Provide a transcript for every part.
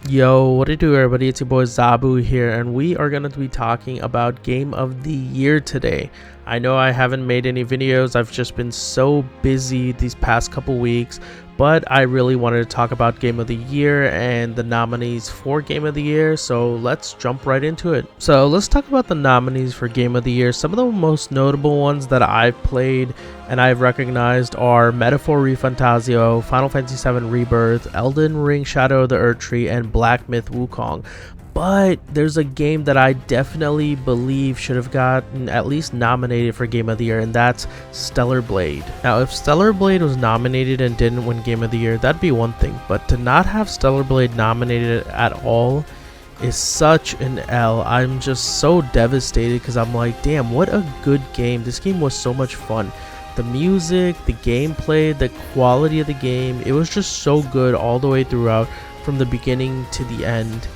Yo, what it do, everybody? It's your boy Zabuu here, and we are going to be talking about Game of the Year today. I know I haven't made any videos. I've just been so busy these past couple weeks, but I really wanted to talk about Game of the Year and the nominees for Game of the Year, so let's jump right into it. So let's talk about the nominees for Game of the Year. Some of the most notable ones that I've played and I've recognized are Metaphor ReFantazio, Final Fantasy VII Rebirth, Elden Ring Shadow of the Erdtree, and Black Myth Wukong. But there's a game that I definitely believe should have gotten at least nominated for Game of the Year, and that's Stellar Blade. Now, if Stellar Blade was nominated and didn't win Game of the Year, that'd be one thing, but to not have Stellar Blade nominated at all is such an L. I'm just so devastated because I'm like, damn, what a good game. This game was so much fun. The music, the gameplay, the quality of the game, it was just so good all the way throughout, from the beginning to the end.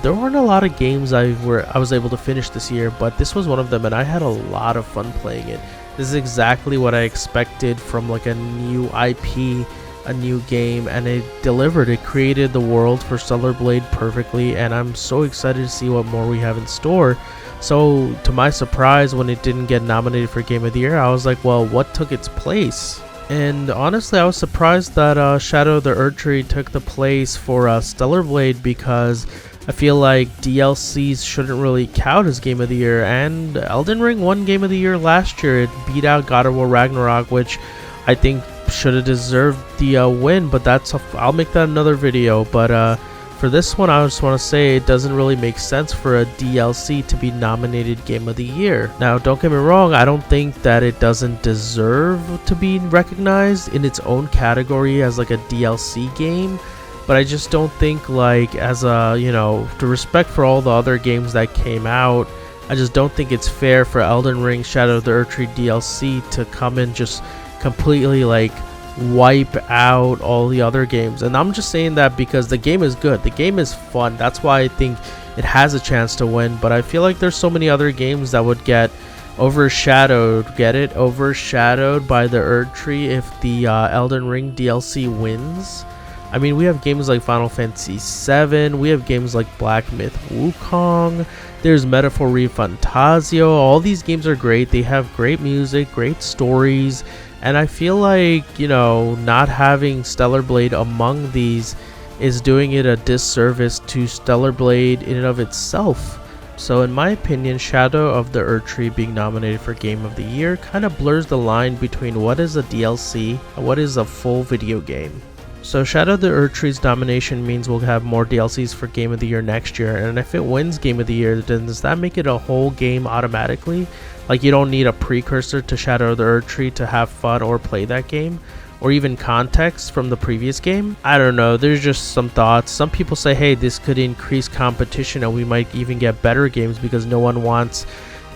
There weren't a lot of games I was able to finish this year, but this was one of them, and I had a lot of fun playing it. This is exactly what I expected from like a new IP, a new game, and it delivered. It created the world for Stellar Blade perfectly, and I'm so excited to see what more we have in store. So to my surprise, when it didn't get nominated for Game of the Year, I was like, well, what took its place? And honestly, I was surprised that Shadow of the Erdtree took the place for Stellar Blade, because I feel like DLCs shouldn't really count as Game of the Year, and Elden Ring won Game of the Year last year. It beat out God of War Ragnarok, which I think should have deserved the win, but I'll make that another video. But for this one, I just want to say it doesn't really make sense for a DLC to be nominated Game of the Year. Now, don't get me wrong, I don't think that it doesn't deserve to be recognized in its own category as like a DLC game, but I just don't think, like, as a, to respect for all the other games that came out, I just don't think it's fair for Elden Ring Shadow of the Erdtree DLC to come and just completely like wipe out all the other games. And I'm just saying that because the game is good, the game is fun, that's why I think it has a chance to win. But I feel like there's so many other games that would get overshadowed by the Erdtree if the Elden Ring DLC wins. I mean, we have games like Final Fantasy VII, we have games like Black Myth Wukong, there's Metaphor ReFantazio. All these games are great, they have great music, great stories, and I feel like, not having Stellar Blade among these is doing it a disservice to Stellar Blade in and of itself. So in my opinion, Shadow of the Erdtree being nominated for Game of the Year kind of blurs the line between what is a DLC and what is a full video game. So Shadow of the Erdtree's nomination means we'll have more DLCs for Game of the Year next year, and if it wins Game of the Year, then does that make it a whole game automatically? Like, you don't need a precursor to Shadow of the Erdtree to have fun or play that game, or even context from the previous game? I don't know, there's just some thoughts. Some people say, hey, this could increase competition and we might even get better games because no one wants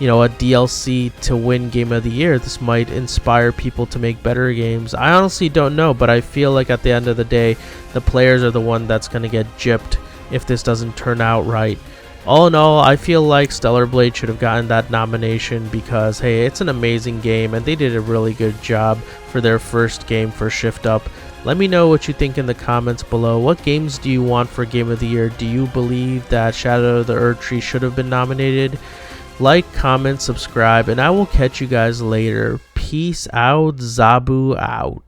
a DLC to win Game of the Year. This might inspire people to make better games. I honestly don't know, but I feel like at the end of the day, the players are the one that's going to get gypped if this doesn't turn out right. All in all, I feel like Stellar Blade should have gotten that nomination because, hey, it's an amazing game and they did a really good job for their first game for Shiftup. Let me know what you think in the comments below. What games do you want for Game of the Year? Do you believe that Shadow of the Erdtree should have been nominated? Like, comment, subscribe, and I will catch you guys later. Peace out. Zabuu out.